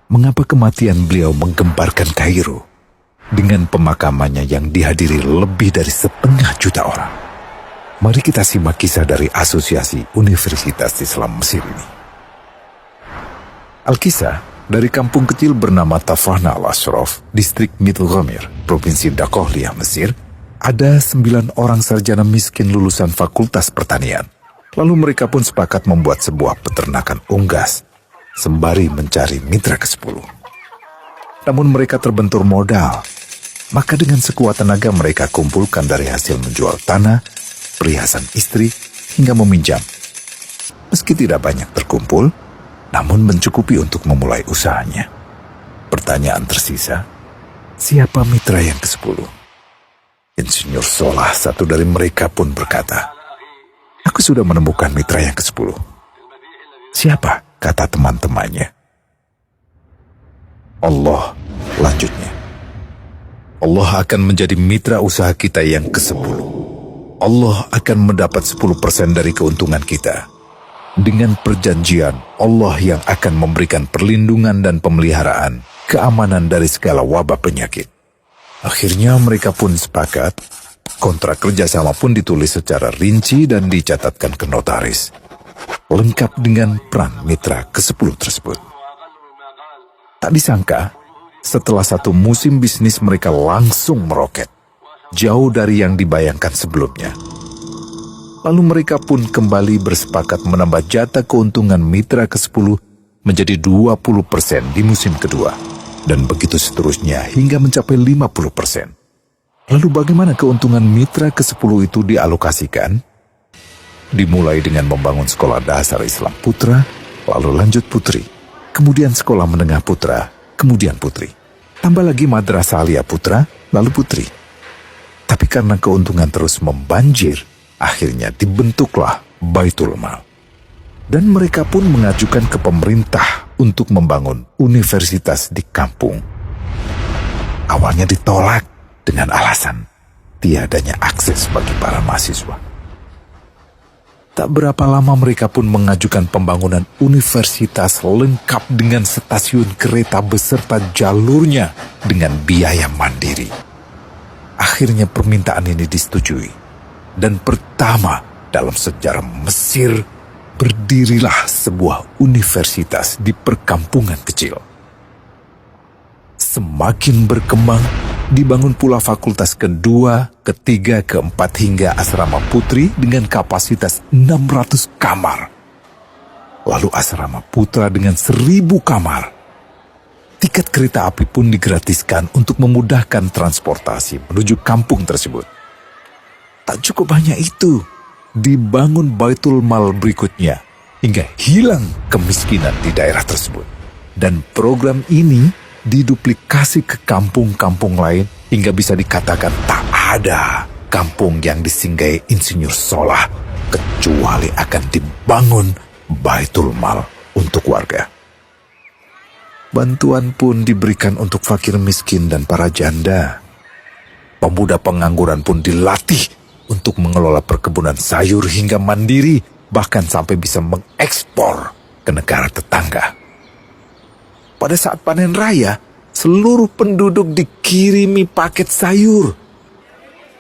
mengapa kematian beliau menggemparkan Kairo dengan pemakamannya yang dihadiri lebih dari 1,5 juta orang. Mari kita simak kisah dari Asosiasi Universitas Islam Mesir ini. Al-Kisah dari kampung kecil bernama Tafahna al-Ashraf, distrik Middle Ghamir, provinsi Dakohlia, Mesir. Ada 9 orang sarjana miskin lulusan fakultas pertanian. Lalu mereka pun sepakat membuat sebuah peternakan unggas, sembari mencari mitra ke-10. Namun mereka terbentur modal. Maka dengan sekuat tenaga mereka kumpulkan dari hasil menjual tanah, perhiasan istri, hingga meminjam. Meski tidak banyak terkumpul, namun mencukupi untuk memulai usahanya. Pertanyaan tersisa, siapa mitra yang ke-10? Insinyur Solah, satu dari mereka pun berkata, "Aku sudah menemukan mitra yang ke-10. Siapa?" kata teman-temannya. "Allah," lanjutnya. "Allah akan menjadi mitra usaha kita yang ke-10. Allah akan mendapat 10% dari keuntungan kita. Dengan perjanjian, Allah yang akan memberikan perlindungan dan pemeliharaan, keamanan dari segala wabah penyakit." Akhirnya mereka pun sepakat. Kontrak kerjasama pun ditulis secara rinci dan dicatatkan ke notaris, lengkap dengan peran mitra ke-10 tersebut. Tak disangka, setelah 1 musim bisnis mereka langsung meroket, jauh dari yang dibayangkan sebelumnya. Lalu mereka pun kembali bersepakat menambah jatah keuntungan mitra ke-10 menjadi 20% di musim kedua, dan begitu seterusnya hingga mencapai 50%. Lalu bagaimana keuntungan mitra ke-10 itu dialokasikan? Dimulai dengan membangun sekolah dasar Islam putra, lalu lanjut putri, kemudian sekolah menengah putra, kemudian putri. Tambah lagi madrasah alia putra, lalu putri. Tapi karena keuntungan terus membanjir, akhirnya dibentuklah Baitul Mal. Dan mereka pun mengajukan ke pemerintah untuk membangun universitas di kampung. Awalnya ditolak dengan alasan tiadanya akses bagi para mahasiswa. Tak berapa lama mereka pun mengajukan pembangunan universitas lengkap dengan stasiun kereta beserta jalurnya dengan biaya mandiri. Akhirnya permintaan ini disetujui. Dan pertama dalam sejarah Mesir, berdirilah sebuah universitas di perkampungan kecil. Semakin berkembang, dibangun pula fakultas kedua, ketiga, keempat hingga asrama putri dengan kapasitas 600 kamar. Lalu asrama putra dengan 1.000 kamar. Tiket kereta api pun digratiskan untuk memudahkan transportasi menuju kampung tersebut. Tak cukup hanya itu, dibangun Baitul Mal berikutnya hingga hilang kemiskinan di daerah tersebut. Dan program ini diduplikasi ke kampung-kampung lain hingga bisa dikatakan tak ada kampung yang disinggahi Insinyur Solah kecuali akan dibangun Baitul Mal untuk warga. Bantuan pun diberikan untuk fakir miskin dan para janda. Pemuda pengangguran pun dilatih untuk mengelola perkebunan sayur hingga mandiri, bahkan sampai bisa mengekspor ke negara tetangga. Pada saat panen raya, seluruh penduduk dikirimi paket sayur.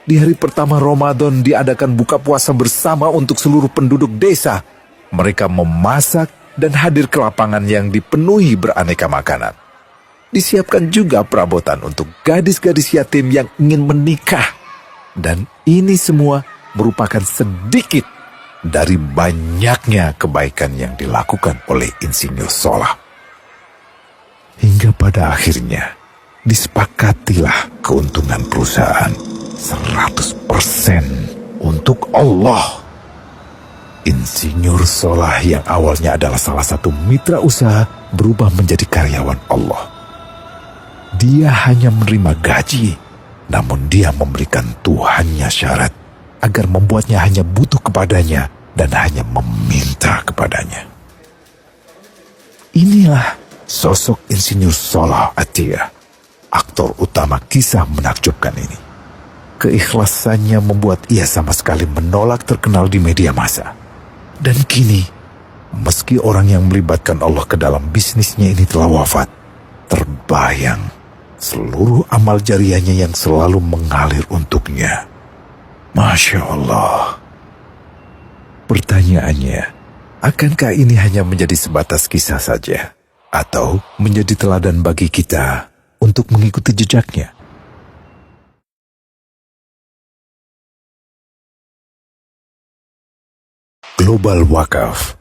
Di hari pertama Ramadan diadakan buka puasa bersama untuk seluruh penduduk desa. Mereka memasak dan hadir ke lapangan yang dipenuhi beraneka makanan. Disiapkan juga perabotan untuk gadis-gadis yatim yang ingin menikah. Dan ini semua merupakan sedikit dari banyaknya kebaikan yang dilakukan oleh Insinyur Solah. Hingga pada akhirnya disepakatilah keuntungan perusahaan 100% untuk Allah. Insinyur Solah yang awalnya adalah salah satu mitra usaha berubah menjadi karyawan Allah. Dia hanya menerima gaji, namun dia memberikan Tuhannya syarat agar membuatnya hanya butuh kepadanya dan hanya meminta kepadanya. Inilah sosok Insinyur Solah Atiyah, aktor utama kisah menakjubkan ini. Keikhlasannya membuat ia sama sekali menolak terkenal di media massa. Dan kini, meski orang yang melibatkan Allah ke dalam bisnisnya ini telah wafat, terbayang seluruh amal jariahnya yang selalu mengalir untuknya. Masya Allah. Pertanyaannya, akankah ini hanya menjadi sebatas kisah saja? Atau menjadi teladan bagi kita untuk mengikuti jejaknya? Global Wakaf